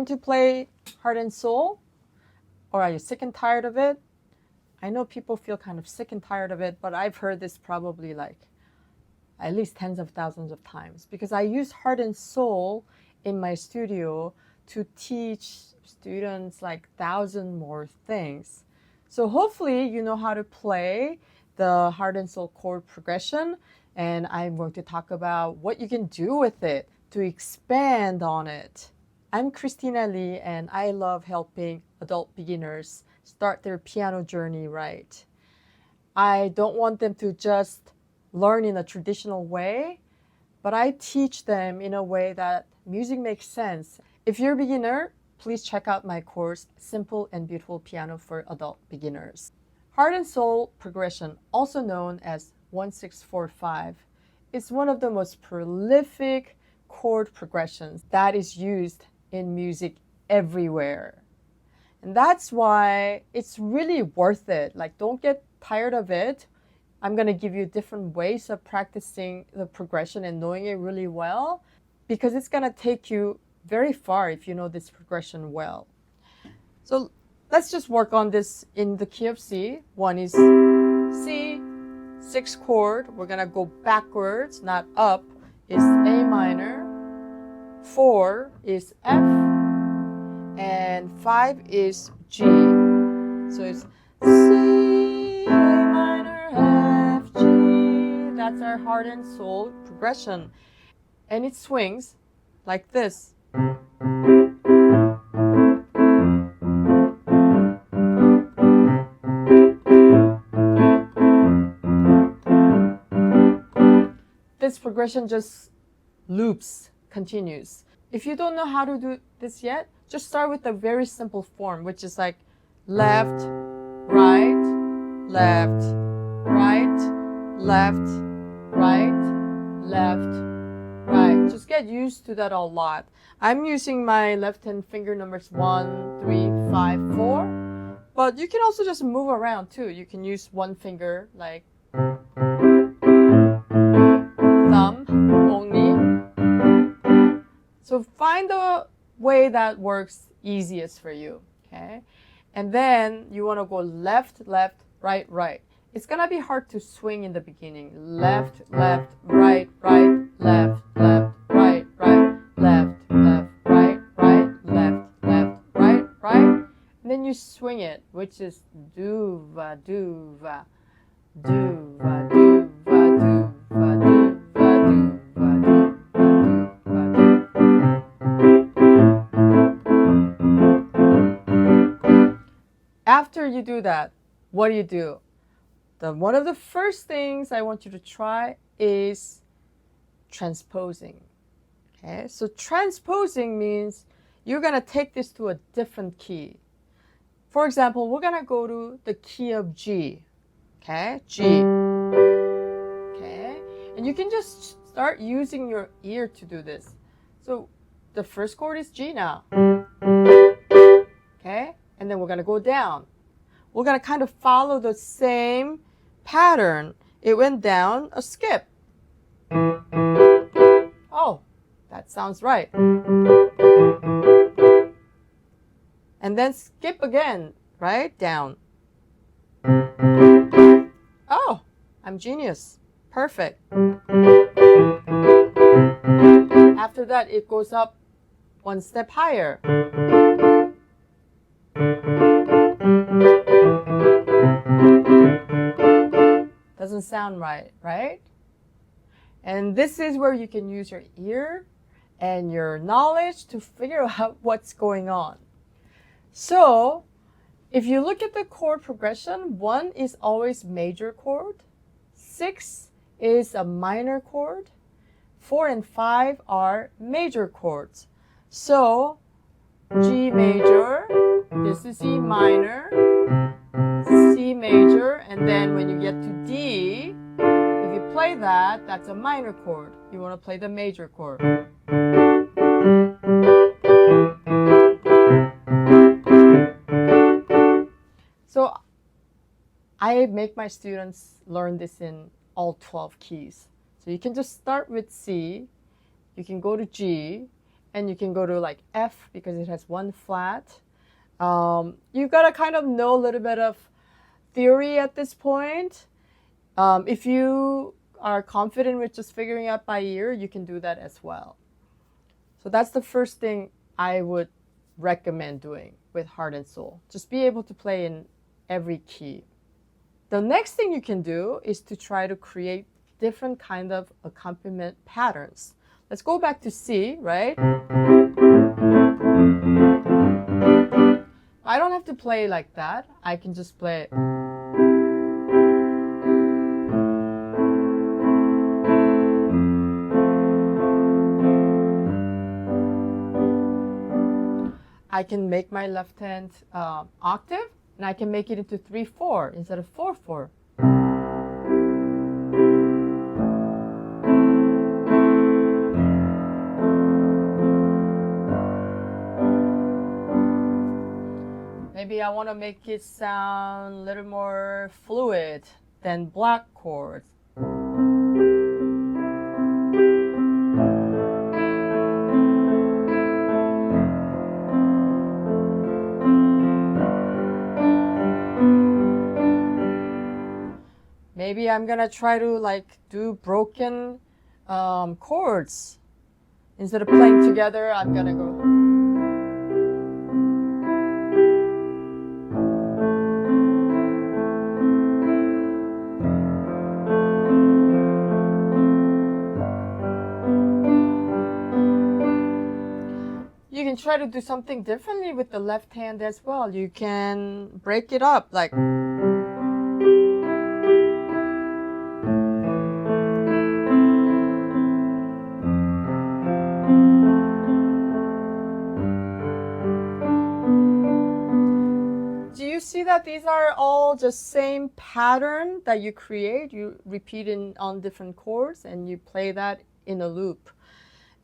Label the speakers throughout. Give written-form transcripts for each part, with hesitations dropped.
Speaker 1: to play heart and soul? Or are you sick and tired of it? I know people feel kind of sick and tired of it, but I've heard this probably like at least tens of thousands of times because I use heart and soul in my studio to teach students like 1,000 more things. So hopefully you know how to play the heart and soul chord progression, and I'm going to talk about what you can do with it to expand on it. I'm Kristina Lee, and I love helping adult beginners start their piano journey right. I don't want them to just learn in a traditional way, but I teach them in a way that music makes sense. If you're a beginner, please check out my course, Simple and Beautiful Piano for Adult Beginners. Heart and soul progression, also known as 1-6-4-5, is one of the most prolific chord progressions that is used in music everywhere. And that's why it's really worth it. Like, don't get tired of it. I'm going to give you different ways of practicing the progression and knowing it really well, because it's going to take you very far if you know this progression well. So let's just work on this in the key of C. 1 is C, 6th chord. We're going to go backwards, not up, is A minor. 4 is F, and 5 is G. So it's C, A minor, F, G. That's our heart and soul progression. And it swings like this. This progression just loops, continues. If you don't know how to do this yet, just start with a very simple form, which is like left, right, left, right, left, right, left, right. Just get used to that a lot. I'm using my left hand finger numbers 1, 3, 5, 4, but you can also just move around too. You can use one finger like thumb only. So find the way that works easiest for you, okay? And then you want to go left, left, right, right. It's going to be hard to swing in the beginning. Left, left, right, right, left, left, right, right, left, left, right, right, left, left, right, right. And then you swing it, which is do-va, do-va, do-va, do-va, do-va, do-va, do-va, do-va, After you do that, what do? One of the first things I want you to try is transposing. Okay, so transposing means you're going to take this to a different key. For example, we're going to go to the key of G. Okay, G. Okay, and you can just start using your ear to do this. So the first chord is G now. Okay, and then we're going to go down. We're going to kind of follow the same pattern. It went down a skip. Oh, that sounds right. And then skip again, right? Down. Oh, I'm genius. Perfect. After that, it goes up one step higher. Doesn't sound right, right? And this is where you can use your ear and your knowledge to figure out what's going on. So if you look at the chord progression, 1 is always major chord, 6 is a minor chord, 4 and 5 are major chords. So G major, this is E minor, C major, and then when you get to D, if you play that, that's a minor chord. You want to play the major chord. So I make my students learn this in all 12 keys. So you can just start with C, you can go to G, and you can go to like F because it has one flat. You've got to kind of know a little bit of theory at this point. If you are confident with just figuring out by ear, you can do that as well. So that's the first thing I would recommend doing with heart and soul. Just be able to play in every key. The next thing you can do is to try to create different kind of accompaniment patterns. Let's go back to C, right? I don't have to play like that. I can just play it. I can make my left hand octave, and I can make it into 3/4 instead of 4/4. Maybe I want to make it sound a little more fluid than black chords. Maybe I'm gonna try to like do broken chords. Instead of playing together, I'm gonna go. You can try to do something differently with the left hand as well. You can break it up like. See that these are all just same pattern that you create. You repeat on different chords and you play that in a loop.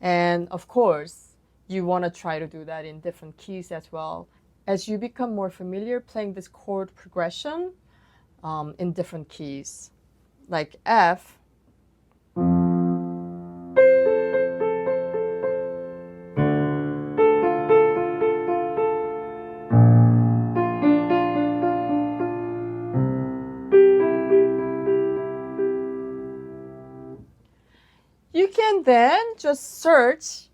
Speaker 1: And of course, you want to try to do that in different keys as well. As you become more familiar playing this chord progression in different keys, like F. You can then just search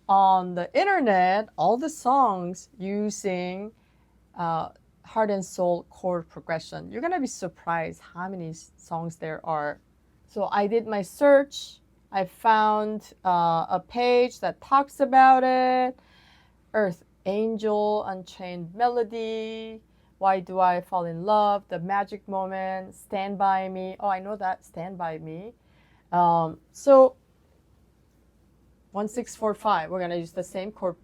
Speaker 1: on the internet all the songs using heart and soul chord progression. You're gonna be surprised how many songs there are. So I did my search. I found a page that talks about it. Earth Angel, Unchained Melody, Why Do I Fall in Love, The Magic Moment, Stand By Me. Oh, I know that, Stand By Me. So 1, 6, 4, 5. We're gonna use the same chord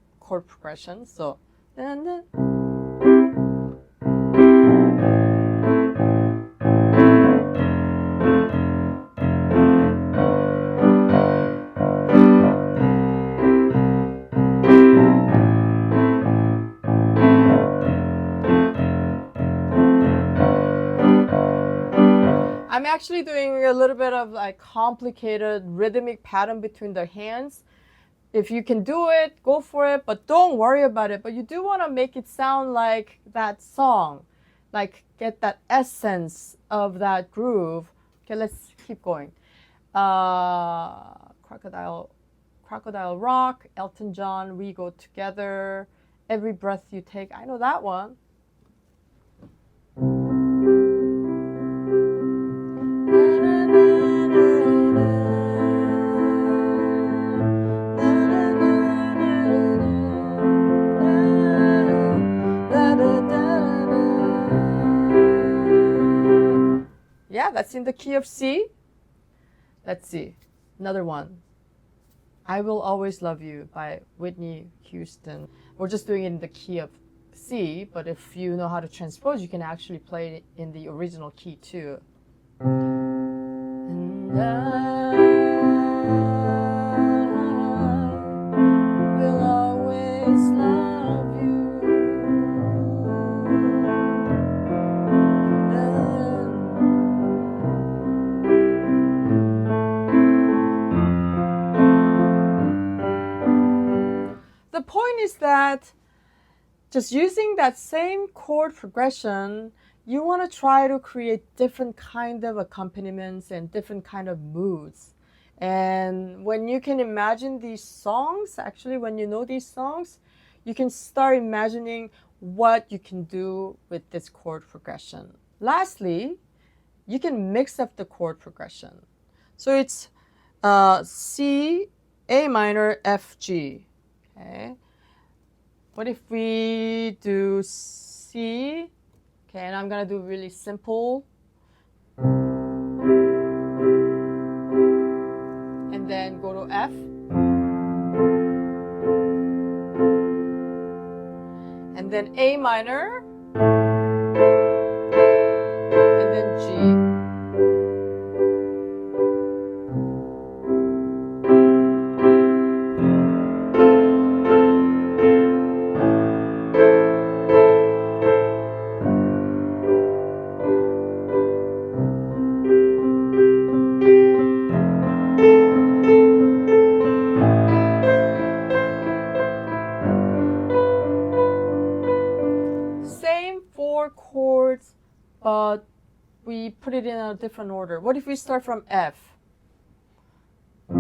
Speaker 1: progression. So, I'm actually doing a little bit of like complicated rhythmic pattern between the hands. If you can do it, go for it, but don't worry about it. But you do want to make it sound like that song, like get that essence of that groove. Okay, let's keep going. Crocodile Rock, Elton John, We Go Together, Every Breath You Take. I know that one. Yeah, that's in the key of C. Let's see, another one. I Will Always Love You by Whitney Houston. We're just doing it in the key of C, but if you know how to transpose, you can actually play it in the original key too. And I will always love you. point is that just using that same chord progression, you want to try to create different kind of accompaniments and different kind of moods. And when you can imagine these songs, actually when you know these songs, you can start imagining what you can do with this chord progression. Lastly, you can mix up the chord progression. So it's C, A minor, F, G. Okay. What if we do C? Okay, and I'm gonna do really simple. And then go to F. And then A minor. And then G. Same 4 chords, but we put it in a different order. What if we start from F? And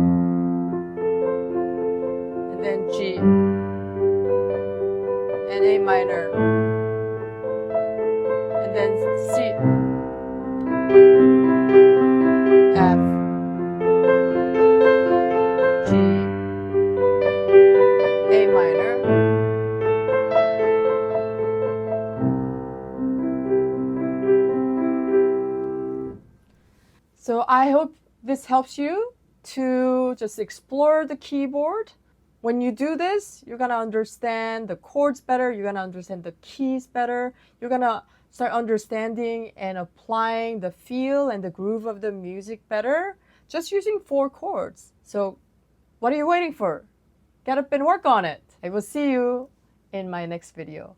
Speaker 1: then G. And A minor. And then C. F. G. A minor. So I hope this helps you to just explore the keyboard. When you do this, you're gonna understand the chords better, you're gonna understand the keys better, you're gonna start understanding and applying the feel and the groove of the music better, just using 4 chords. So what are you waiting for? Get up and work on it. I will see you in my next video.